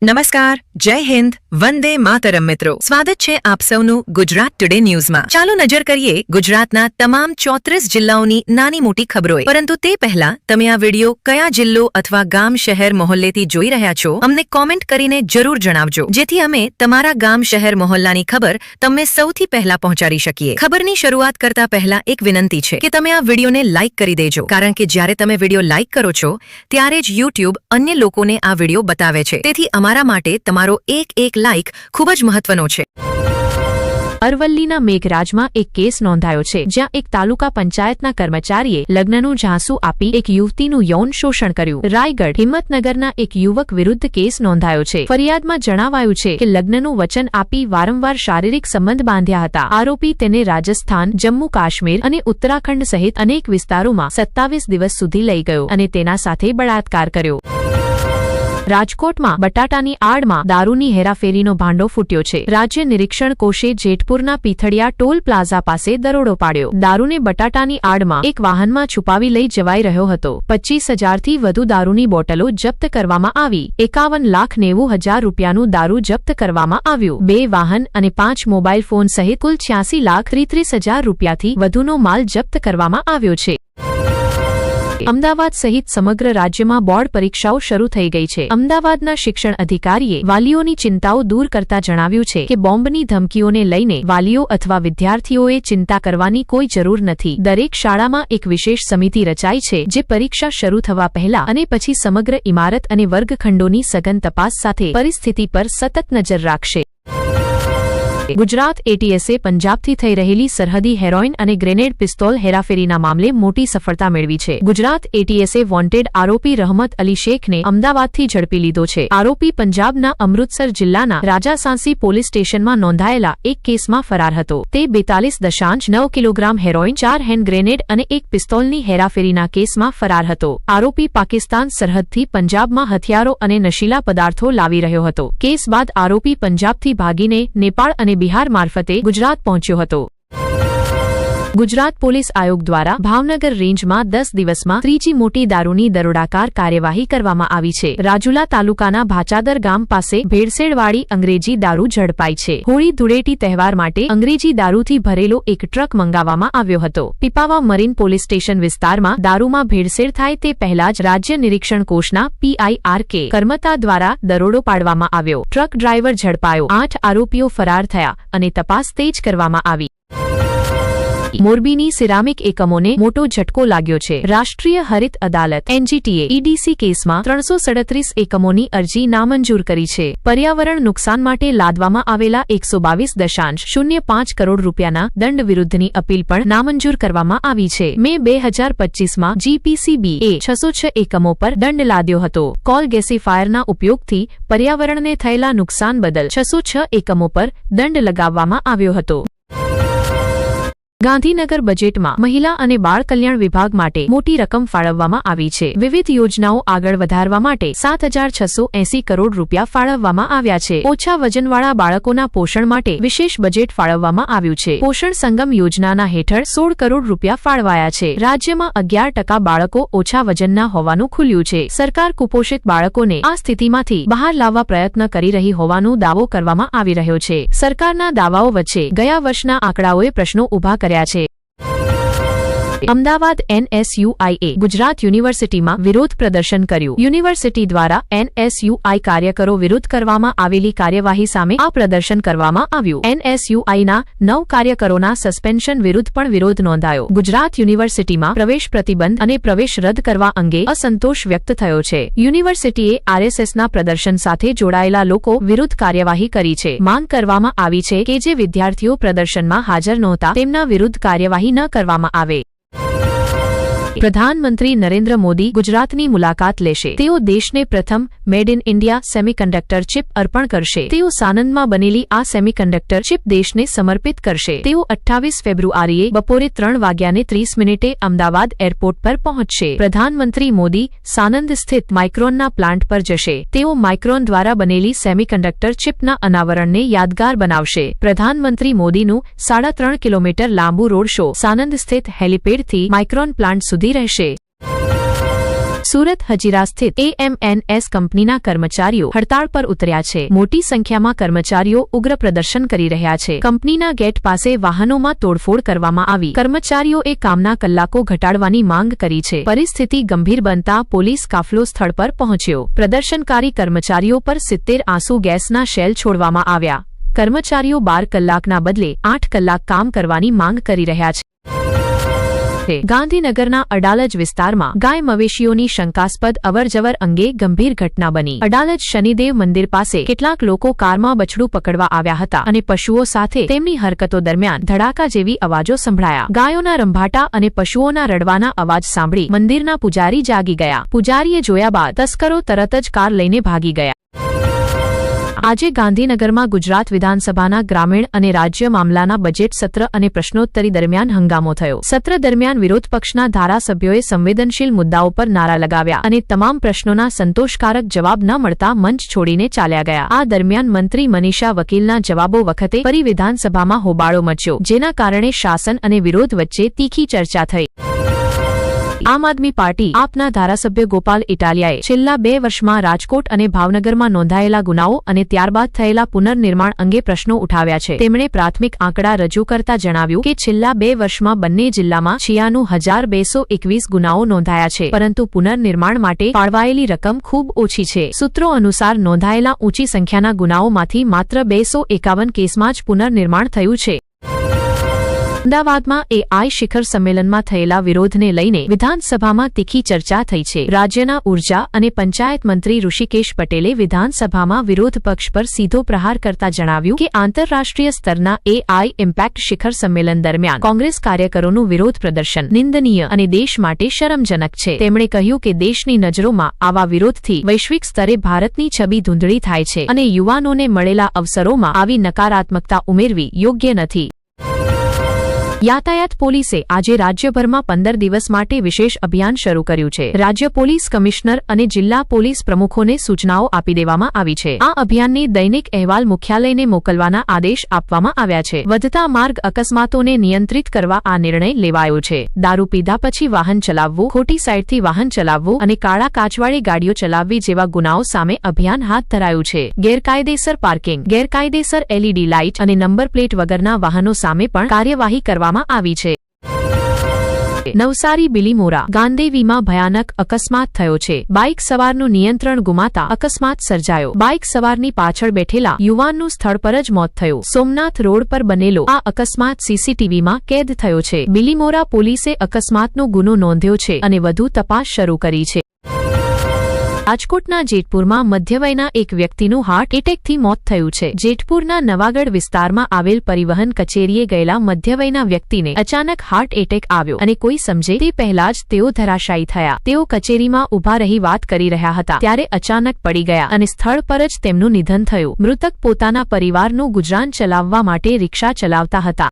નમસ્કાર, જય હિન્દ, વંદે માતરમ મિત્રો. સ્વાગત છે આપ સૌનું ગુજરાત ટુડે ન્યૂઝમાં. ચાલો નજર કરીએ ગુજરાતના તમામ 34 જિલ્લાઓની નાની મોટી ખબરોએ. પરંતુ તે પહેલા તમે આ વિડિયો કયા જિલ્લો અથવા ગામ શહેર મહોલ્લેથી જોઈ રહ્યા છો અમને કોમેન્ટ કરીને જરૂર જણાવજો, જેથી અમે તમારા ગામ શહેર મહોલ્લાની ખબર તમને સૌથી પહેલા પહોંચાડી શકીએ. ખબરની શરૂઆત કરતા પહેલા એક વિનંતી છે કે તમે આ વિડિયોને લાઇક કરી દેજો, કારણ કે જ્યારે તમે વિડિયો લાઇક કરો છો ત્યારે જ YouTube અન્ય લોકોને આ વિડિયો બતાવે છે. તેથી અમારા માટે તમારો એક લાઇક ખૂબ જ મહત્વનો છે. અરવલ્લીના મેઘરાજમાં એક કેસ નોંધાયો છે, જ્યાં એક તાલુકા પંચાયતના કર્મચારીએ લગ્નનું ઝાંસું આપી એક યુવતીનું યૌન શોષણ કર્યું. રાયગઢ હિંમતનગરના એક યુવક વિરુદ્ધ કેસ નોંધાયો છે. ફરિયાદમાં જણાવાયું છે કે લગ્નનું વચન આપી વારંવાર શારીરિક સંબંધ બાંધ્યા હતા. આરોપી તેને રાજસ્થાન, જમ્મુ કાશ્મીર અને ઉત્તરાખંડ સહિત અનેક વિસ્તારોમાં 27 દિવસ સુધી લઈ ગયો અને તેના સાથે બળાત્કાર કર્યો. રાજકોટમાં બટાટાની આડમાં દારૂની હેરાફેરીનો ભાંડો ફૂટ્યો છે. રાજ્ય નિરીક્ષણ કોષે જેતપુરના પીથડિયા ટોલ પ્લાઝા પાસે દરોડો પાડ્યો. દારૂને બટાટાની આડમાં એક વાહનમાં છુપાવી લઈ જવાઈ રહ્યો હતો. 25,000થી વધુ દારૂની બોટલો જપ્ત કરવામાં આવી. 51,90,000 રૂપિયાનું દારૂ જપ્ત કરવામાં આવ્યું. 2 વાહન અને 5 મોબાઈલ ફોન સહિત કુલ 86,33,000 રૂપિયાથી વધુનો માલ જપ્ત કરવામાં આવ્યો છે. અમદાવાદ સહિત સમગ્ર રાજ્યમાં બોર્ડ પરીક્ષાઓ શરૂ થઈ ગઈ છે. અમદાવાદના શિક્ષણ અધિકારીએ વાલીઓની ચિંતાઓ દૂર કરતા જણાવ્યું છે કે બોમ્બની ધમકીઓને લઈને વાલીઓ અથવા વિદ્યાર્થીઓએ ચિંતા કરવાની કોઈ જરૂર નથી. દરેક શાળામાં એક વિશેષ સમિતિ રચાઈ છે, જે પરીક્ષા શરૂ થવા પહેલા અને પછી સમગ્ર ઇમારત અને વર્ગખંડોની સઘન તપાસ સાથે પરિસ્થિતિ પર સતત નજર રાખશે. ગુજરાત એટીએસે પંજાબથી થઈ રહેલી સરહદી હેરોઇન અને ગ્રેનેડ પિસ્તોલ હેરાફેરીના મામલે મોટી સફળતા મેળવી છે. ગુજરાત એટીએસે વોન્ટેડ આરોપી રહમત અલી શેખને અમદાવાદથી ઝડપી લીધો છે. આરોપી પંજાબના અમૃતસર જિલ્લાના રાજાસાંસી પોલીસ સ્ટેશનમાં નોંધાયેલા એક કેસમાં ફરાર હતો. તે 42.9 કિલોગ્રામ હેરોઇન, 4 હેન્ડ ગ્રેનેડ અને એક પિસ્તોલની હેરાફેરીના કેસમાં ફરાર હતો. આરોપી પાકિસ્તાન સરહદથી પંજાબમાં હથિયારો અને નશીલા પદાર્થો લાવી રહ્યો હતો. કેસ બાદ આરોપી પંજાબથી ભાગીને નેપાળ અને બિહાર મારફતે ગુજરાત પહોંચ્યો હતો. ગુજરાત પોલીસ આયોગ દ્વારા ભાવનગર રેન્જમાં 10 દિવસમાં ત્રીજી મોટી દારૂની દરોડાકાર કાર્યવાહી કરવામાં આવી છે. રાજુલા તાલુકાના ભાચાદર ગામ પાસે ભેળસેળવાળી અંગ્રેજી દારૂ ઝડપાઈ છે. હોળી ધૂળેટી તહેવાર માટે અંગ્રેજી દારૂથી ભરેલો એક ટ્રક મંગાવવામાં આવ્યો હતો. પીપાવા મરીન પોલીસ સ્ટેશન વિસ્તારમાં દારૂમાં ભેળસેળ થાય તે પહેલા જ રાજ્ય નિરીક્ષણ કોષના PIRK કર્મતા દ્વારા દરોડો પાડવામાં આવ્યો. Truck driver ઝડપાયો. 8 આરોપીઓ ફરાર થયા અને તપાસ તેજ કરવામાં આવી. મોરબીની સિરામિક એકમોને મોટો ઝટકો લાગ્યો છે. રાષ્ટ્રીય હરિત અદાલત NGTએ EDC કેસમાં 337 એકમોની અરજી નામંજૂર કરી છે. પર્યાવરણ નુકસાન માટે લાદવામાં આવેલા 122.05 કરોડ રૂપિયાના દંડ વિરુદ્ધની અપીલ પણ નામંજૂર કરવામાં આવી છે. મે 2025માં GPCB એ 606 એકમો પર દંડ લાદ્યો હતો. કોલ ગેસીફાયરના ઉપયોગથી પર્યાવરણને થયેલા નુકસાન બદલ 606 એકમો પર દંડ લગાવવામાં આવ્યો હતો. ગાંધીનગર બજેટમાં મહિલા અને બાળ કલ્યાણ વિભાગ માટે મોટી રકમ ફાળવવામાં આવી છે. વિવિધ યોજનાઓ આગળ વધારવા માટે 7,680 કરોડ રૂપિયા ફાળવવામાં આવ્યા છે. ઓછા વજનવાળા બાળકોના પોષણ માટે વિશેષ બજેટ ફાળવવામાં આવ્યું છે. પોષણ સંગમ યોજનાના હેઠળ 16 કરોડ રૂપિયા ફાળવાયા છે. રાજ્યમાં 11% બાળકો ઓછા વજનના હોવાનું ખુલ્યું છે. સરકાર કુપોષિત બાળકોને આ સ્થિતિમાંથી બહાર લાવવા પ્રયત્ન કરી રહી હોવાનો દાવો કરવામાં આવી રહ્યો છે. સરકારના દાવાઓ વચ્ચે ગયા વર્ષના આંકડાઓએ પ્રશ્નો ઉભા કર્યા છે. અમદાવાદ NSUIએ ગુજરાત યુનિવર્સિટીમાં વિરોધ પ્રદર્શન કર્યું. યુનિવર્સિટી દ્વારા NSUI કાર્યકરો વિરુદ્ધ કરવામાં આવેલી કાર્યવાહી સામે આ પ્રદર્શન કરવામાં આવ્યું. NSUIના 9 કાર્યકરોના સસ્પેન્શન વિરુદ્ધ પણ વિરોધ નોંધાયો. ગુજરાત યુનિવર્સિટીમાં પ્રવેશ પ્રતિબંધ અને પ્રવેશ રદ કરવા અંગે અસંતોષ વ્યક્ત થયો છે. યુનિવર્સિટીએ RSSના પ્રદર્શન સાથે જોડાયેલા લોકો વિરુદ્ધ કાર્યવાહી કરી છે. માંગ કરવામાં આવી છે કે જે વિદ્યાર્થીઓ પ્રદર્શનમાં હાજર નહોતા તેમના વિરુદ્ધ કાર્યવાહી ન કરવામાં આવે. પ્રધાનમંત્રી નરેન્દ્ર મોદી ગુજરાતની મુલાકાત લેશે. તેઓ દેશને પ્રથમ made in India semiconductor chip અર્પણ કરશે. તેઓ સાનંદમાં બનેલી આ સેમિકન્ડક્ટર ચિપ દેશને સમર્પિત કરશે. તેઓ 28 ફેબ્રુઆરીએ બપોરે 3:30 અમદાવાદ એરપોર્ટ પર પહોંચશે. પ્રધાનમંત્રી મોદી સાનંદ સ્થિત માઇક્રોનના પ્લાન્ટ પર જશે. તેઓ માઇક્રોન દ્વારા બનેલી સેમિકન્ડક્ટર ચિપના અનાવરણને યાદગાર બનાવશે. પ્રધાનમંત્રી મોદીનું 3.5 કિલોમીટર લાંબુ રોડ શો સાનંદ સ્થિત હેલિપેડથી માઇક્રોન પ્લાન્ટ સુધી રહેશે. સુરત હજીરા સ્થિત AMNS કંપનીના કર્મચારીઓ હડતાળ પર ઉતર્યા છે. મોટી સંખ્યામાં કર્મચારીઓ ઉગ્ર પ્રદર્શન કરી રહ્યા છે. કંપનીના ગેટ પાસે વાહનોમાં તોડફોડ કરવામાં આવી. કર્મચારીઓએ કામના કલાકો ઘટાડવાની માંગ કરી છે. પરિસ્થિતિ ગંભીર બનતા પોલીસ કાફલો સ્થળ પર પહોંચ્યો. પ્રદર્શનકારી કર્મચારીઓ પર 70 આંસુ ગેસના શેલ છોડવામાં આવ્યા. કર્મચારીઓ 12 કલાકના બદલે 8 કલાક કામ કરવાની માંગ કરી રહ્યા છે. ગાંધીનગરના અડાલજ વિસ્તારમાં ગાય મવેશીઓની શંકાસ્પદ અવરજવર અંગે ગંભીર ઘટના બની. અડાલજ શનિદેવ મંદિર પાસે કેટલાક લોકો કારમાં બછડું પકડવા આવ્યા હતા અને પશુઓ સાથે તેમની હરકતો દરમિયાન ધડાકા જેવી અવાજો સંભળાયા. ગાયોના રંભાટા અને પશુઓના રડવાના અવાજ સાંભળી મંદિરના પૂજારી જાગી ગયા. પૂજારીએ જોયા બાદ તસ્કરો તરત જ કાર લઈને ભાગી ગયા. આજે ગાંધીનગરમાં ગુજરાત વિધાનસભાના ગ્રામીણ અને રાજ્ય મામલાના બજેટ સત્ર અને પ્રશ્નોત્તરી દરમિયાન હંગામો થયો. સત્ર દરમિયાન વિરોધ પક્ષના ધારાસભ્યોએ સંવેદનશીલ મુદ્દાઓ પર નારા લગાવ્યા અને તમામ પ્રશ્નોના સંતોષકારક જવાબ ન મળતા મંચ છોડીને ચાલ્યા ગયા. આ દરમિયાન મંત્રી મનીષા વકીલના જવાબો વખતે ફરી વિધાનસભામાં હોબાળો મચ્યો, જેના કારણે શાસન અને વિરોધ વચ્ચે તીખી ચર્ચા થઈ. આમ આદમી પાર્ટી આપના ધારાસભ્ય ગોપાલ ઇટાલિયાએ છેલ્લા 2 વર્ષમાં રાજકોટ અને ભાવનગરમાં નોંધાયેલા ગુનાઓ અને ત્યારબાદ થયેલા પુનર્નિર્માણ અંગે પ્રશ્નો ઉઠાવ્યા છે. તેમણે પ્રાથમિક આંકડા રજૂ કરતા જણાવ્યું કે છેલ્લા 2 વર્ષમાં બંને જિલ્લામાં 96,221 ગુનાઓ નોંધાયા છે, પરંતુ પુનર્નિર્માણ માટે ફાળવાયેલી રકમ ખૂબ ઓછી છે. સૂત્રો અનુસાર નોંધાયેલા ઊંચી સંખ્યાના ગુનાઓમાંથી માત્ર 251 કેસમાં જ પુનર્નિર્માણ થયું છે. અમદાવાદમાં AI શિખર સંમેલનમાં થયેલા વિરોધને લઈને વિધાનસભામાં તીખી ચર્ચા થઈ છે. રાજ્યના ઉર્જા અને પંચાયત મંત્રી ઋષિકેશ પટેલે વિધાનસભામાં વિરોધ પક્ષ પર સીધો પ્રહાર કરતા જણાવ્યું કે આંતરરાષ્ટ્રીય સ્તરના AI ઇમ્પેક્ટ શિખર સંમેલન દરમિયાન કોંગ્રેસ કાર્યકરોનું વિરોધ પ્રદર્શન નિંદનીય અને દેશ માટે શરમજનક છે. તેમણે કહ્યું કે દેશની નજરોમાં આવા વિરોધથી વૈશ્વિક સ્તરે ભારતની છબી ધૂંધળી થાય છે અને યુવાનોને મળેલા અવસરોમાં આવી નકારાત્મકતા ઉમેરવી યોગ્ય નથી. યાતાયાત પોલીસે આજે રાજ્યભરમાં 15 દિવસ માટે વિશેષ અભિયાન શરૂ કર્યું છે. રાજ્ય પોલીસ કમિશનર અને જિલ્લા પોલીસ પ્રમુખોને સૂચનાઓ આપી દેવામાં આવી છે. આ અભિયાનને દૈનિક અહેવાલ મુખ્યાલયને મોકલવાના આદેશ આપવામાં આવ્યા છે. વધતા માર્ગ અકસ્માતોને નિયંત્રિત કરવા આ નિર્ણય લેવાયો છે. દારૂ પીધા પછી વાહન ચલાવવું, ખોટી સાઇડથી વાહન ચલાવવું અને કાળા કાચવાળી ગાડીઓ ચલાવવી જેવા ગુનાઓ સામે અભિયાન હાથ ધરાયું છે. ગેરકાયદેસર પાર્કિંગ, ગેરકાયદેસર LED લાઇટ અને નંબર પ્લેટ વગરના વાહનો સામે પણ કાર્યવાહી કરવામાં આવી છે. નવસારી બિલીમોરા ગાંધેવીમાં ભયાનક અકસ્માત થયો છે. બાઇક સવારનું નિયંત્રણ ગુમાતા અકસ્માત સર્જાયો. બાઇક સવારની પાછળ બેઠેલા યુવાનનું સ્થળ પર જ મોત થયું. સોમનાથ રોડ પર બનેલો આ અકસ્માત CCTVમાં કેદ થયો છે. બિલીમોરા પોલીસે અકસ્માતનો ગુનો નોંધ્યો છે અને વધુ તપાસ શરૂ કરી છે. રાજકોટના જેતપુરમાં મધ્યવયના એક વ્યક્તિનું હાર્ટ એટેકથી મોત થયું છે. જેતપુરના નવાગઢ વિસ્તારમાં આવેલ પરિવહન કચેરીએ ગયેલા મધ્યવયના વ્યક્તિને અચાનક હાર્ટ એટેક આવ્યો અને કોઈ સમજે તે પહેલા જ તેઓ ધરાશાયી થયા. તેઓ કચેરીમાં ઊભા રહી વાત કરી રહ્યા હતા ત્યારે અચાનક પડી ગયા અને સ્થળ પર જ તેમનું નિધન થયું. મૃતક પોતાના પરિવારનું ગુજરાન ચલાવવા માટે રિક્ષા ચલાવતા હતા.